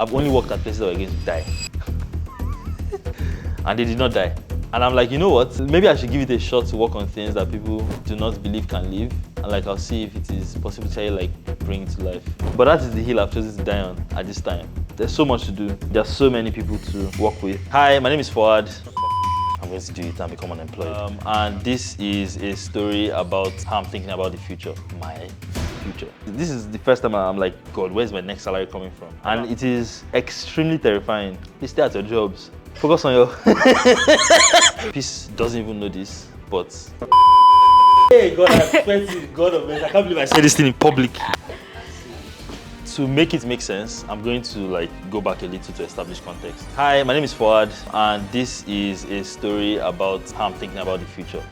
I've only worked at places that were going to die. And they did not die. And I'm like, you know what? Maybe I should give it a shot to work on things that people do not believe can live. And like, I'll see if it is possible to like bring it to life. But that is the hill I've chosen to die on at this time. There's so much to do. There's so many people to work with. Hi, my name is Fuad. I'm going to do it and become unemployed. And this is a story about how I'm thinking about the future, my future. This is the first time I'm like, God, where's my next salary coming from? And it is extremely terrifying. You stay at your jobs. Focus on your... Peace doesn't even know this, but... Hey, God, I swear to God of mercy, I can't believe I said this thing in public. To make it make sense, I'm going to like go back a little to establish context. Hi, my name is Fuad, and this is a story about how I'm thinking about the future.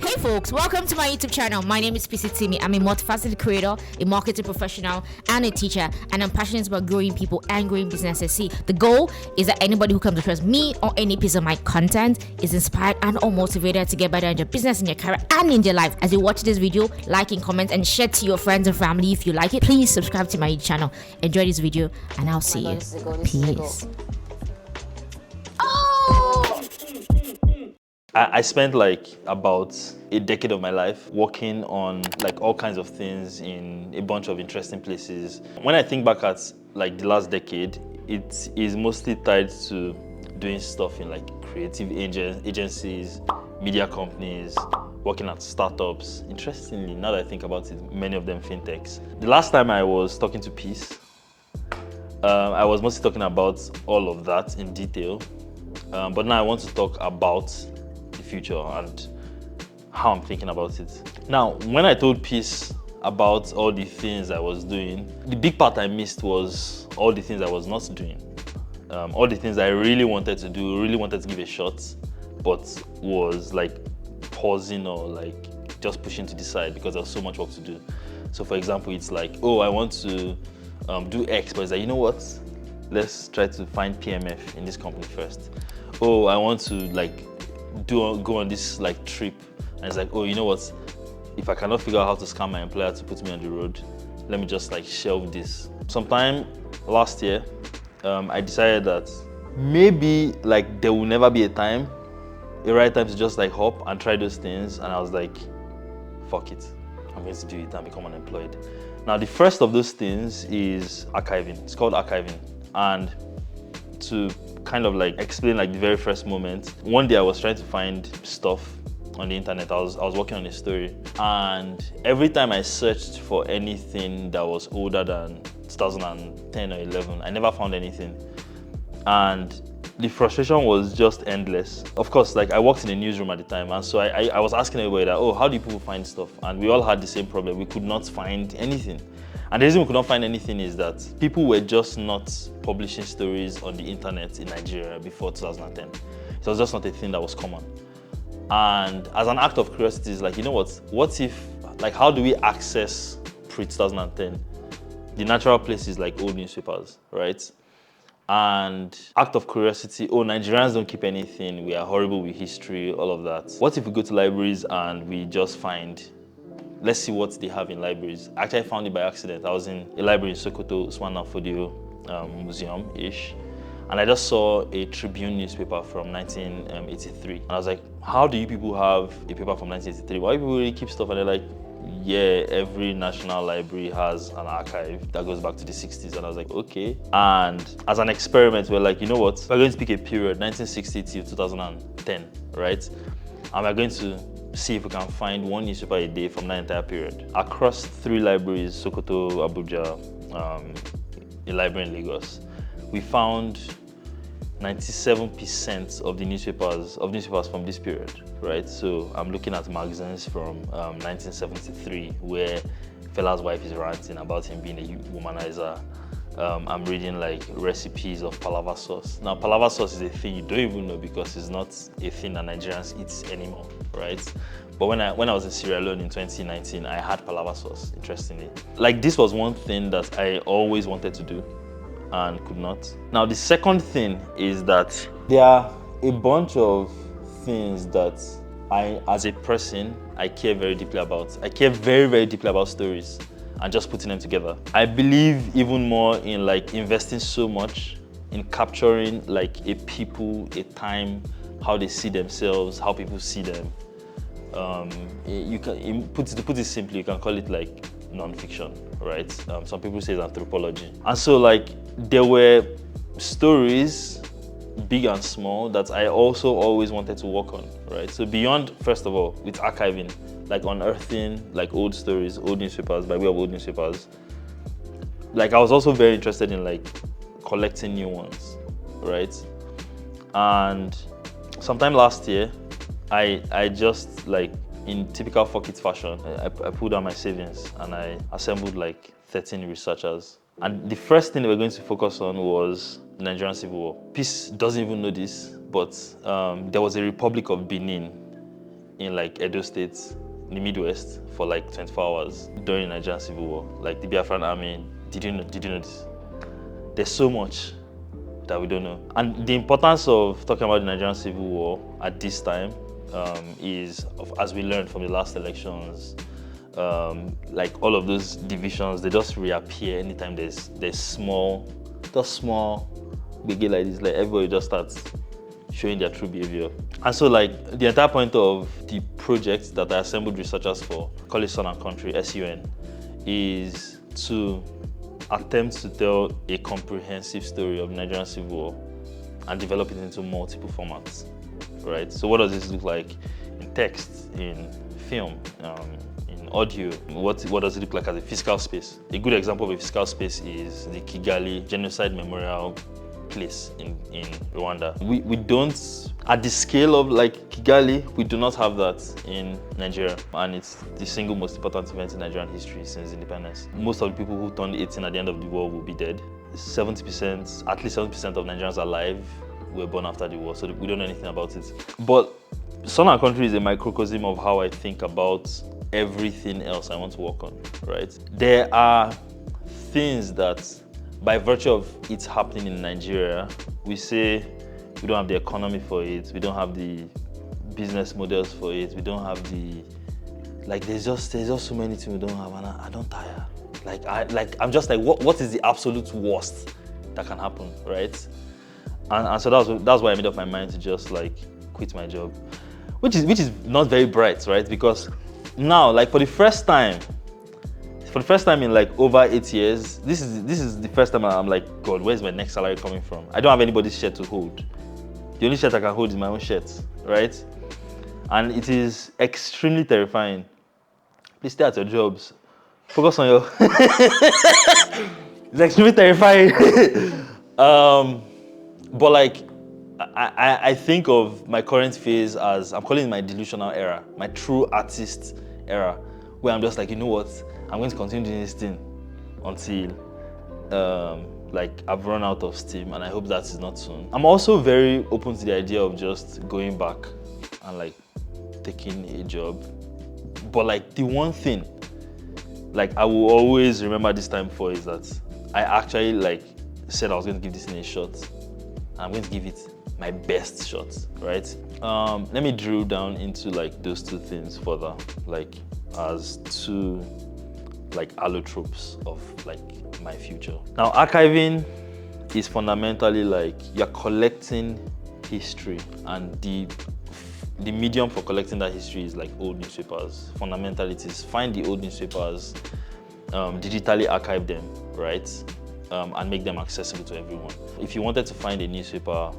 Hey folks, welcome to my YouTube channel. My name is Visitanium. I'm a multifaceted creator, a marketing professional, and a teacher, and I'm passionate about growing people and growing businesses. See, the goal is that anybody who comes across me or any piece of my content is inspired and or motivated to get better in your business, in your career, and in your life. As you watch this video, like and comment and share to your friends and family if you like it. Please subscribe to my YouTube channel. Enjoy this video, and I'll see you. Peace. I spent like about a decade of my life working on like all kinds of things in a bunch of interesting places. When I think back at like the last decade, it is mostly tied to doing stuff in like creative agencies, media companies, working at startups. Interestingly, now that I think about it, many of them fintechs. The last time I was talking to Peace, I was mostly talking about all of that in detail. But now I want to talk about future and how I'm thinking about it. Now, when I told Peace about all the things I was doing, the big part I missed was all the things I was not doing. All the things I really wanted to do, really wanted to give a shot, but was like pausing or like just pushing to the side because there was so much work to do. So for example, it's like, oh, I want to do X, but it's like, you know what? Let's try to find PMF in this company first. Oh, I want to like go on this like trip, and it's like, oh, you know what, if I cannot figure out how to scam my employer to put me on the road, let me just like shelve this. Sometime last year, I decided that maybe like there will never be a right time to just like hop and try those things, and I was like, fuck it, I'm going to do it and become unemployed. Now the first of those things is archiving. It's called archiving. And to kind of like explain like the very first moment, one day I was trying to find stuff on the internet. I was working on a story, and every time I searched for anything that was older than 2010 or 11, I never found anything, and the frustration was just endless. Of course, like I worked in a newsroom at the time, and so I was asking everybody that, oh, how do people find stuff? And we all had the same problem. We could not find anything. And the reason we could not find anything is that people were just not publishing stories on the internet in Nigeria before 2010. So it was just not a thing that was common. And as an act of curiosity, it's like, you know what if, like, how do we access pre-2010? The natural place is like old newspapers, right? And act of curiosity, oh, Nigerians don't keep anything, we are horrible with history, all of that. What if we go to libraries and we just find, let's see what they have in libraries. Actually, I found it by accident. I was in a library in Sokoto, Usman Fodio Museum-ish, and I just saw a Tribune newspaper from 1983. And I was like, how do you people have a paper from 1983? Why do people really keep stuff? And they're like, yeah, every national library has an archive that goes back to the 60s. And I was like, okay. And as an experiment, we're like, you know what? We're going to pick a period, 1960 to 2010, right? And we're going to see if we can find one newspaper a day from that entire period. Across 3 libraries, Sokoto, Abuja, a library in Lagos, we found 97% of the newspapers from this period, right? So I'm looking at magazines from 1973 where Fela's wife is ranting about him being a womanizer. I'm reading like recipes of palava sauce. Now, palava sauce is a thing you don't even know because it's not a thing that Nigerians eat anymore, right? But when I was in Sierra Leone in 2019, I had palava sauce, interestingly. Like, this was one thing that I always wanted to do and could not. Now, the second thing is that there are a bunch of things that I, as a person, I care very deeply about. I care very, very deeply about stories. and just putting them together. I believe even more in like investing so much in capturing like a people, a time, how they see themselves, how people see them. You can to put it simply, you can call it like non-fiction, right? Some people say it's anthropology. And so like there were stories, big and small, that I also always wanted to work on, right? So beyond, first of all, with archiving, like unearthing like old stories, old newspapers, by way of old newspapers, like I was also very interested in like collecting new ones, right? And sometime last year, I just like, in typical fuck it fashion, I pulled out my savings and I assembled like 13 researchers. And the first thing they were going to focus on was the Nigerian Civil War. Peace doesn't even know this, but there was a Republic of Benin in like Edo State, in the Midwest, for like 24 hours during the Nigerian Civil War. Like the Biafran army, did you know this? There's so much that we don't know. And the importance of talking about the Nigerian Civil War at this time is, as we learned from the last elections, like all of those divisions, they just reappear anytime there's small biggie like this. Like everybody just starts showing their true behavior. And so like the entire point of the project that I assembled researchers for, call it Sun and Country, SUN, is to attempt to tell a comprehensive story of the Nigerian Civil War and develop it into multiple formats, right? So what does this look like in text, in film, in audio? What does it look like as a physical space? A good example of a physical space is the Kigali Genocide Memorial place in Rwanda. We don't, at the scale of like Kigali, we do not have that in Nigeria, and it's the single most important event in Nigerian history since independence. Most of the people who turned 18 at the end of the war will be dead. 70%, at least 70% of Nigerians alive were born after the war, so we don't know anything about it. But Sun and Country is a microcosm of how I think about everything else I want to work on, right? There are things that, by virtue of it happening in Nigeria, we say we don't have the economy for it, we don't have the business models for it, we don't have the, like there's just so many things we don't have, and I don't tire. I'm just like, what is the absolute worst that can happen, right? And so that's why I made up my mind to just like quit my job, which is not very bright, right? Because now, like for the first time in like over 8 years, this is the first time I'm like, God, where's my next salary coming from? I don't have anybody's shirt to hold. The only shirt I can hold is my own shirt, right? And it is extremely terrifying. Please stay at your jobs. Focus on your... It's extremely terrifying. But like, I think of my current phase as, I'm calling it my delusional era, my true artist era, where I'm just like, you know what? I'm going to continue doing this thing until like I've run out of steam, and I hope that is not soon. I'm also very open to the idea of just going back and like taking a job. But like the one thing like I will always remember this time for is that I actually like said I was going to give this thing a shot. I'm going to give it my best shot, right? Let me drill down into like those two things further, like as two like allotropes of like my future. Now, archiving is fundamentally like you're collecting history, and the medium for collecting that history is like old newspapers. Fundamentally, it is find the old newspapers, digitally archive them, right? And make them accessible to everyone. If you wanted to find a newspaper,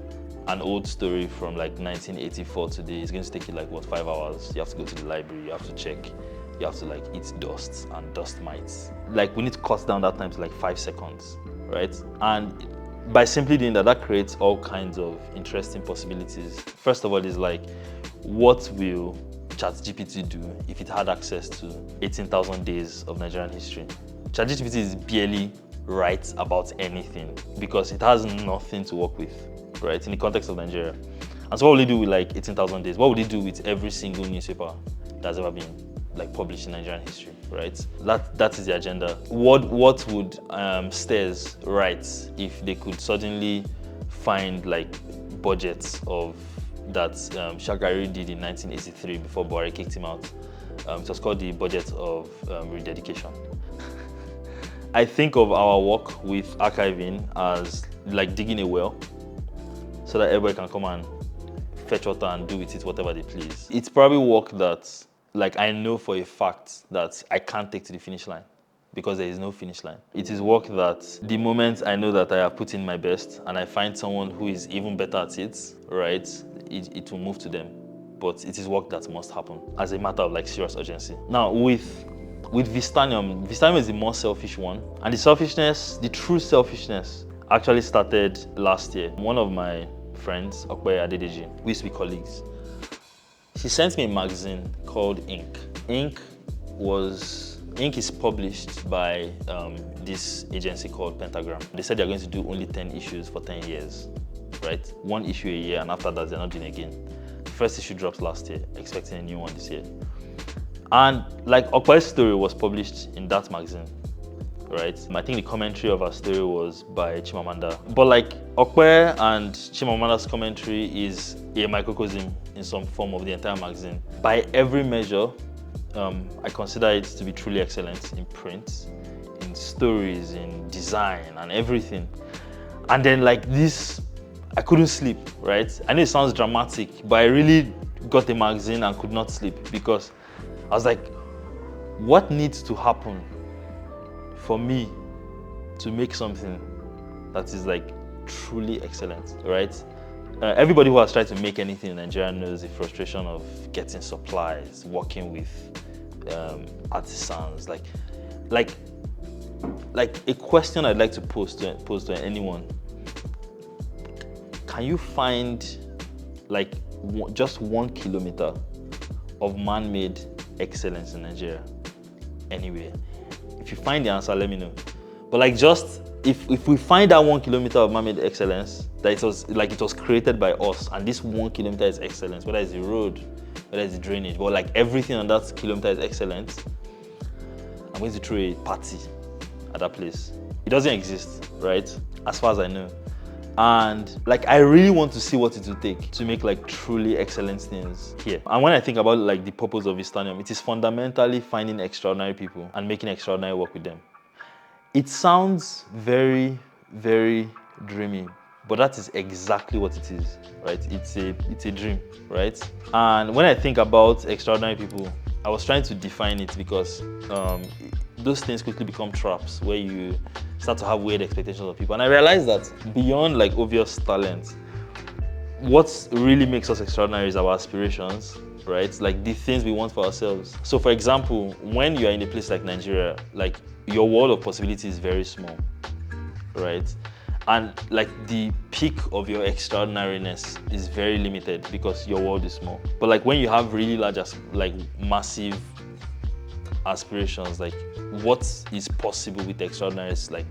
an old story from like 1984 today, it's going to take you like what, 5 hours? You have to go to the library, you have to check, you have to like eat dust and dust mites. Like we need to cut down that time to like 5 seconds, right? And by simply doing that, that creates all kinds of interesting possibilities. First of all, is like, what will ChatGPT do if it had access to 18,000 days of Nigerian history? ChatGPT is barely right about anything because it has nothing to work with, right, in the context of Nigeria. And so what will it do with like 18,000 days? What would it do with every single newspaper that's ever been like published in Nigerian history, right? That is the agenda. What would Stairs write if they could suddenly find like budgets of that Shagari did in 1983 before Buhari kicked him out? It was called the budget of rededication. I think of our work with Archivi.ng as like digging a well so that everybody can come and fetch water and do with it whatever they please. It's probably work that like I know for a fact that I can't take to the finish line because there is no finish line. It is work that the moment I know that I have put in my best and I find someone who is even better at it, right, it will move to them. But it is work that must happen as a matter of like serious urgency. Now with Vistanium is the more selfish one. And the true selfishness actually started last year. One of my friends, Okwe, we used to be colleagues. She sent me a magazine called Ink. Ink is published by this agency called Pentagram. They said they're going to do only 10 issues for 10 years, right? 1 issue a year, and after that, they're not doing again. The first issue dropped last year, expecting a new one this year. And like Okwe's story was published in that magazine, right? I think the commentary of our story was by Chimamanda. But like Okwe and Chimamanda's commentary is a microcosm in some form of the entire magazine. By every measure, I consider it to be truly excellent in print, in stories, in design, and everything. And then like this, I couldn't sleep, right? I know it sounds dramatic, but I really got the magazine and could not sleep because I was like, what needs to happen for me to make something that is like truly excellent, right? Everybody who has tried to make anything in Nigeria knows the frustration of getting supplies, working with artisans. Like a question I'd like to pose to anyone: can you find like just 1 kilometer of man-made excellence in Nigeria anywhere? If you find the answer, let me know. But like just if we find that 1 kilometer of man-made excellence, that it was created by us, and this 1 kilometer is excellence, whether it's the road, whether it's the drainage, but like everything on that kilometer is excellent, I'm going to throw a party at that place. It doesn't exist, right? As far as I know. And like I really want to see what it will take to make like truly excellent things here. And when I think about like the purpose of Vistanium, it is fundamentally finding extraordinary people and making extraordinary work with them. It sounds very, very dreamy, but that is exactly what it is, right? It's a dream, right? And when I think about extraordinary people, I was trying to define it because those things quickly become traps where you start to have weird expectations of people. And I realized that beyond like obvious talent, what really makes us extraordinary is our aspirations, right? Like the things we want for ourselves. So for example, when you are in a place like Nigeria, like your world of possibility is very small, right? And like the peak of your extraordinariness is very limited because your world is small. But like when you have really large, like massive aspirations, like what is possible with extraordinary like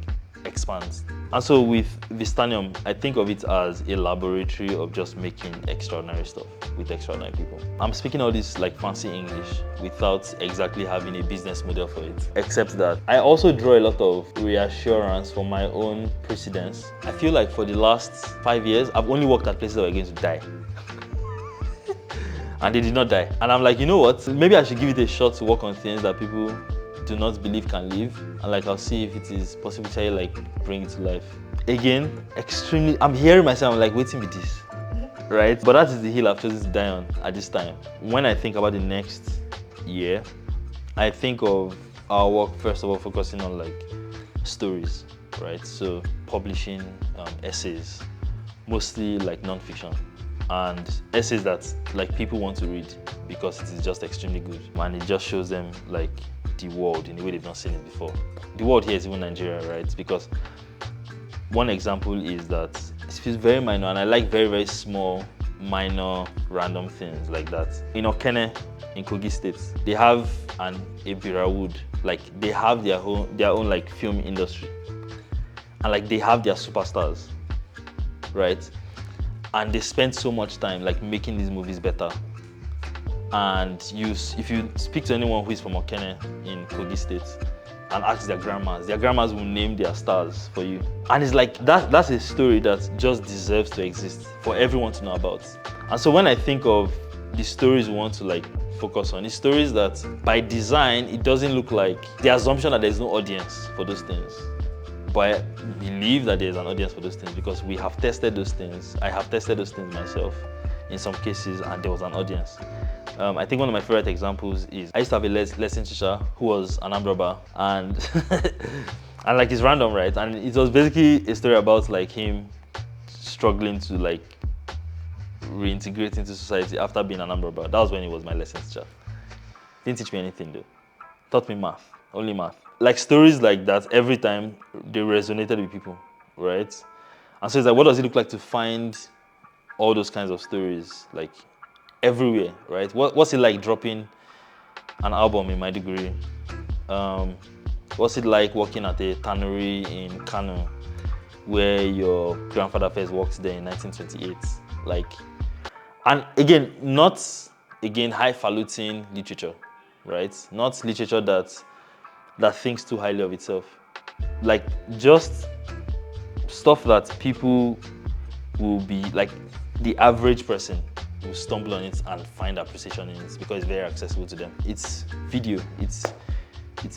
expands. And so with Vistanium, I think of it as a laboratory of just making extraordinary stuff with extraordinary people. I'm speaking all this like fancy English without exactly having a business model for it, except that I also draw a lot of reassurance from my own precedents. I feel like for the last 5 years, I've only worked at places that were going to die. And they did not die. And I'm like, you know what? Maybe I should give it a shot to work on things that people do not believe can live. And like, I'll see if it is possible to like bring it to life. Again, I'm hearing myself, I'm like, waiting with this, right? But that is the hill I've chosen to die on at this time. When I think about the next year, I think of our work, first of all, focusing on like stories, right? So publishing essays, mostly like non-fiction. And essays that like people want to read because it is just extremely good, and it just shows them like the world in a way they've not seen it before. The world here is even Nigeria, right? Because one example is that it feels very minor, and I like very, very small, minor, random things like that. In Okene, in Kogi State, they have an Ebira Wood, like they have their own like film industry, and like they have their superstars, right? And they spend so much time like making these movies better. And if you speak to anyone who is from Okene in Kogi State and ask their grandmas will name their stars for you. And it's like that's a story that just deserves to exist for everyone to know about. And so when I think of the stories we want to like focus on. It's stories that by design, it doesn't look like the assumption that there's no audience for those things. But I believe that there's an audience for those things because we have tested those things. I have tested those things myself in some cases, and there was an audience. I think one of my favorite examples is I used to have a lesson teacher who was an armed robber, and and like it's random, right? And it was basically a story about like him struggling to like reintegrate into society after being an armed robber. That was when he was my lesson teacher. Didn't teach me anything though. Taught me math, only math. Like stories like that, every time they resonated with people, right? And so it's like, what does it look like to find all those kinds of stories like everywhere, right? What's it like dropping an album in my degree? What's it like working at a tannery in Kano where your grandfather first worked there in 1928? Like, and again, not highfalutin literature, right? Not literature that thinks too highly of itself. Like just stuff that people will be like, the average person will stumble on it and find appreciation in it because it's very accessible to them. It's video, it's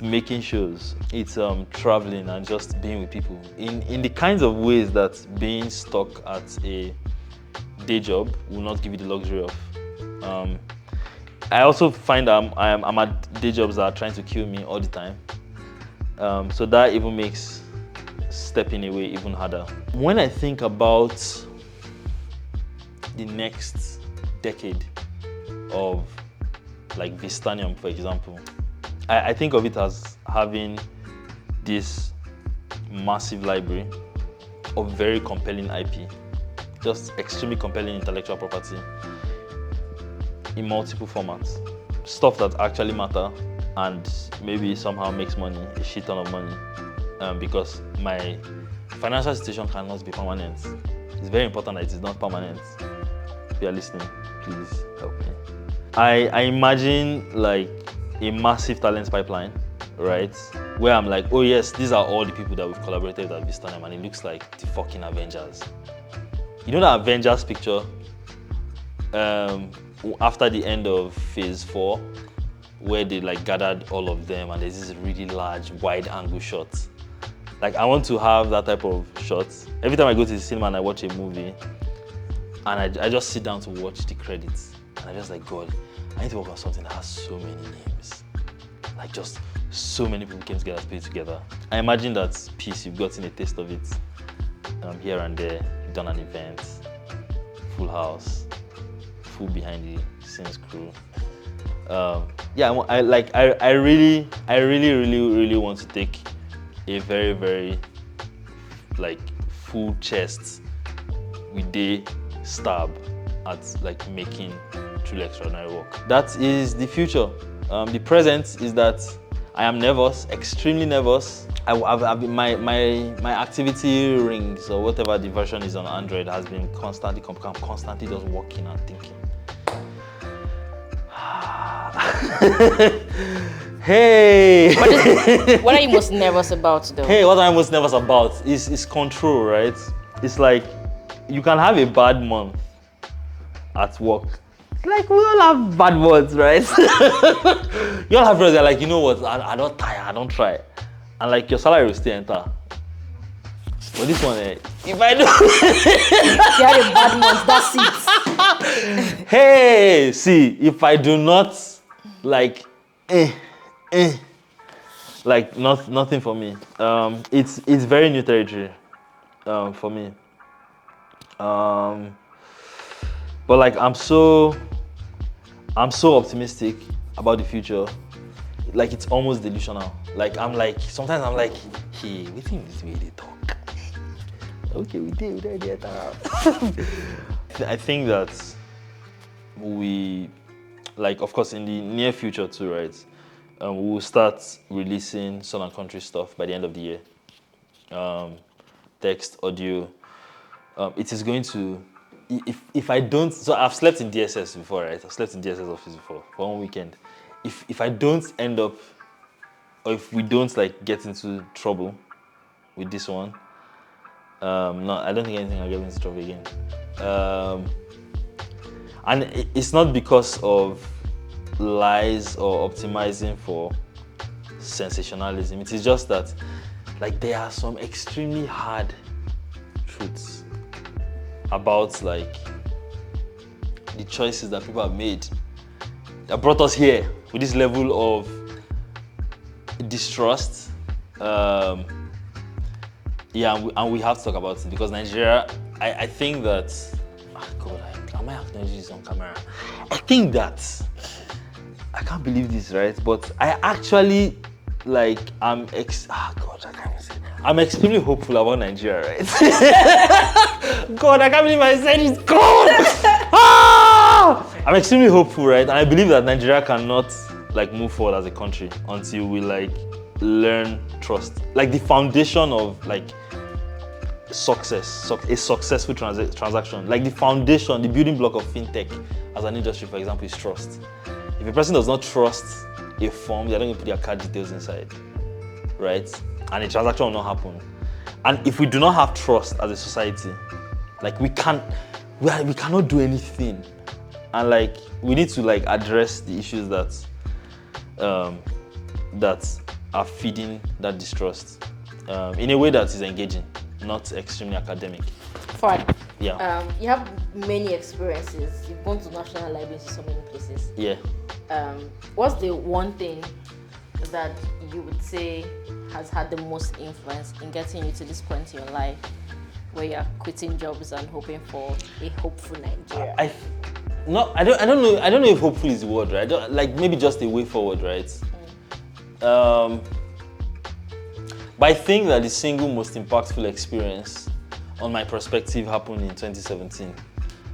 making shows, it's traveling and just being with people in the kinds of ways that being stuck at a day job will not give you the luxury of. I also find I'm at day jobs that are trying to kill me all the time. So that even makes stepping away even harder. When I think about the next decade of like Vistanium, for example, I think of it as having this massive library of very compelling IP, just extremely compelling intellectual property in multiple formats. Stuff that actually matter and maybe somehow makes money, a shit ton of money, because my financial situation cannot be permanent. It's very important that it is not permanent. If you are listening, please help me. I imagine like a massive talent pipeline, right? Where I'm like, oh yes, these are all the people that we've collaborated with at Vistanium, and it looks like the fucking Avengers. You know that Avengers picture after the end of phase 4, where they like gathered all of them and there's this really large wide angle shot. Like I want to have that type of shots. Every time I go to the cinema and I watch a movie and I just sit down to watch the credits and I just like, God, I need to work on something that has so many names. Like just so many people came together to put it together. I imagine that piece, you've gotten a taste of it here and there. You've done an event, full house, full behind the scenes crew. Yeah, I really want to take a very, very like full chest with a stab at like making truly extraordinary work. That is the future. The present is that I am nervous, extremely nervous. My activity rings or whatever the version is on Android has been constantly just working and thinking. Hey! What are you most nervous about though? Hey, what I'm most nervous about is control, right? It's like you can have a bad month at work. Like we all have bad months, right? You all have friends that are like, you know what, I don't tire, I don't try. And like your salary will still enter. But this one, if I do You had a bad month, that's it. Hey, see, if I do not like like nothing for me. It's very new territory for me. But like I'm so optimistic about the future. Like it's almost delusional. Like sometimes I'm like, hey, we think this way they talk. Okay, we did that. I think that we, like, of course, in the near future too, right? We will start releasing Sun and Country stuff by the end of the year. Text, audio. It is going to, if I don't, so I've slept in DSS before, right? I've slept in DSS office before for one weekend. If I don't end up, or if we don't like get into trouble with this one, no, I don't think anything will get into trouble again. And it's not because of lies or optimizing for sensationalism. It is just that, like, there are some extremely hard truths about, like, the choices that people have made that brought us here with this level of distrust. And we have to talk about it because Nigeria, I think that, God, I might acknowledge this on camera. I think that, I can't believe this, right? But I actually, like, I'm extremely hopeful about Nigeria, right? God, I can't believe I said it. God! I'm extremely hopeful, right? And I believe that Nigeria cannot, like, move forward as a country until we, like, learn trust. Like, the foundation of, like, success, a successful transaction. Like, the foundation, the building block of fintech as an industry, for example, is trust. If a person does not trust a form, they're not going to put their card details inside, right? And a transaction will not happen. And if we do not have trust as a society, like, we cannot do anything. And, like, we need to, like, address the issues that are feeding that distrust in a way that is engaging, not extremely academic. Fine. Yeah. You have many experiences. You've gone to national libraries in so many places. Yeah. What's the one thing that you would say has had the most influence in getting you to this point in your life where you're quitting jobs and hoping for a hopeful Nigeria? I don't know if hopeful is the word, right? Like, maybe just a way forward, right? But I think that the single most impactful experience on my perspective happened in 2017.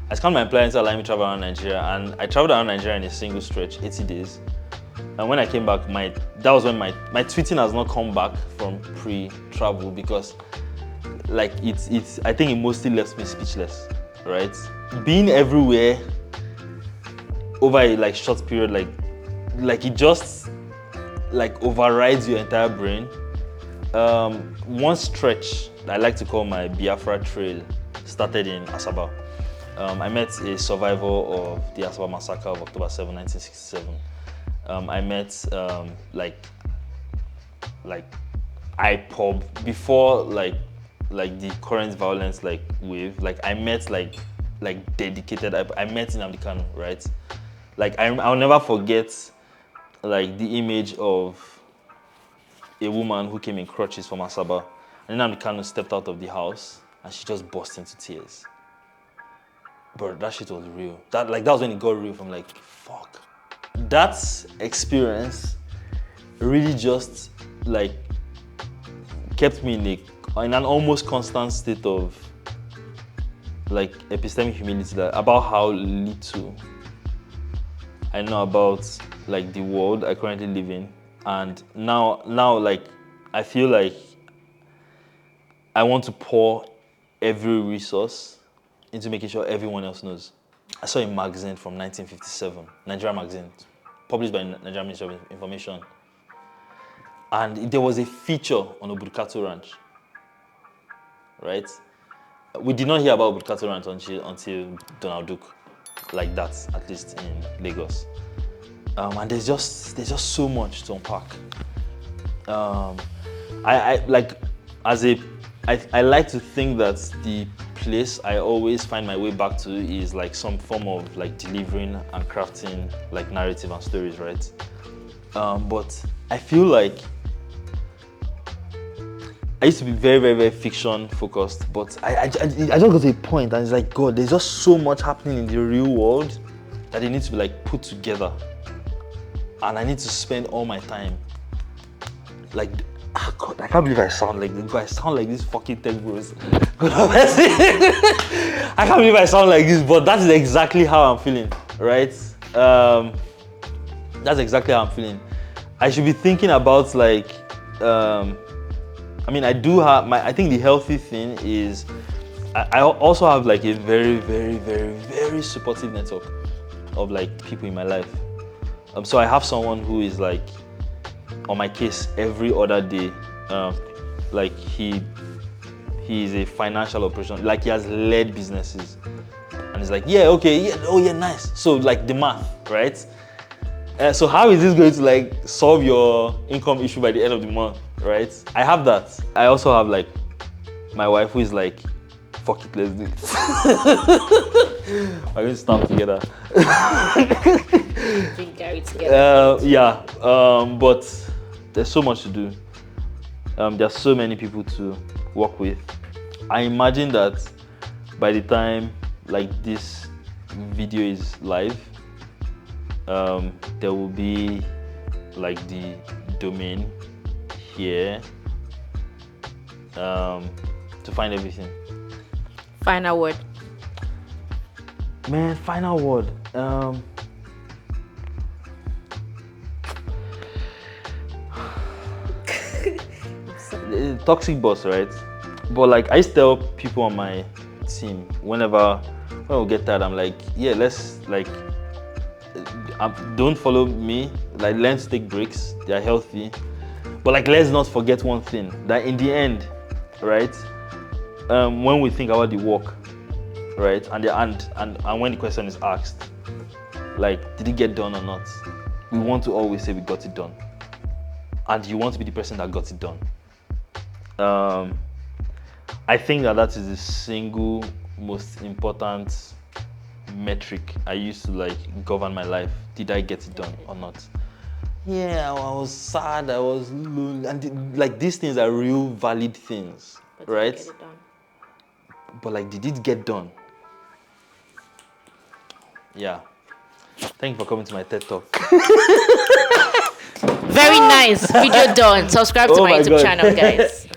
I scanned my employer to allow me to travel around Nigeria, and I traveled around Nigeria in a single stretch, 80 days. And when I came back, that was when my tweeting has not come back from pre-travel because, like, I think it mostly left me speechless, right? Being everywhere over a, like, short period, like it just, like, overrides your entire brain. One stretch that I like to call my Biafra trail started in Asaba. I met a survivor of the Asaba massacre of October 7, 1967. I met like IPOB before like the current violence wave. Like, I met like dedicated. I met Nnamdi Kanu, right? Like, I'll never forget like the image of a woman who came in crutches from Asaba, and Nnamdi Kanu stepped out of the house and she just burst into tears. But that shit was real. That was when it got real. From like, fuck. That experience really just like kept me in an almost constant state of like epistemic humility about how little I know about like the world I currently live in. And now like I feel like I want to pour every resource into making sure everyone else knows. I saw a magazine from 1957, Nigerian magazine, published by Nigerian Ministry of Information. And there was a feature on Obudukato Ranch, right? We did not hear about Obudukato Ranch until Donald Duke, like that, at least in Lagos. And there's just so much to unpack. I like to think that the place I always find my way back to is like some form of like delivering and crafting like narrative and stories, right? But I feel like I used to be very, very, very fiction focused, but I just got to a point and it's like, God, there's just so much happening in the real world that it needs to be like put together. And I need to spend all my time like, God, I can't believe I sound like this. I sound like this fucking tech bros. I can't believe I sound like this, but that's exactly how I'm feeling, right? That's exactly how I'm feeling. I should be thinking about like, I mean, I do have I think the healthy thing is I also have like a very, very, very, very supportive network of like people in my life. So I have someone who is like on my case every other day. Like he is a financial operation, like he has led businesses. And he's like, yeah, okay, yeah, oh yeah, nice. So like the math, right? So how is this going to like solve your income issue by the end of the month, right? I have that. I also have like my wife who is like, fuck it, let's do it. We're going to start together. Drink Gary together. But there's so much to do. There's so many people to work with. I imagine that by the time like this video is live, there will be like the domain here to find everything. Final word. Man, final word. Toxic boss, right? But like I used to tell people on my team when we get tired, I'm like, yeah, let's like don't follow me, like learn to take breaks, they're healthy. But like let's not forget one thing, that in the end, right? When we think about the work, right, and when the question is asked, like, did it get done or not? We want to always say we got it done. And you want to be the person that got it done. I think that is the single most important metric I used to like govern my life. Did I get it done or not? Yeah, I was sad, I was lonely, and like these things are real valid things, But right? did you get it done? But like, did it get done? Yeah. Thank you for coming to my TED Talk. Very nice. Video done. Subscribe to my YouTube channel, guys.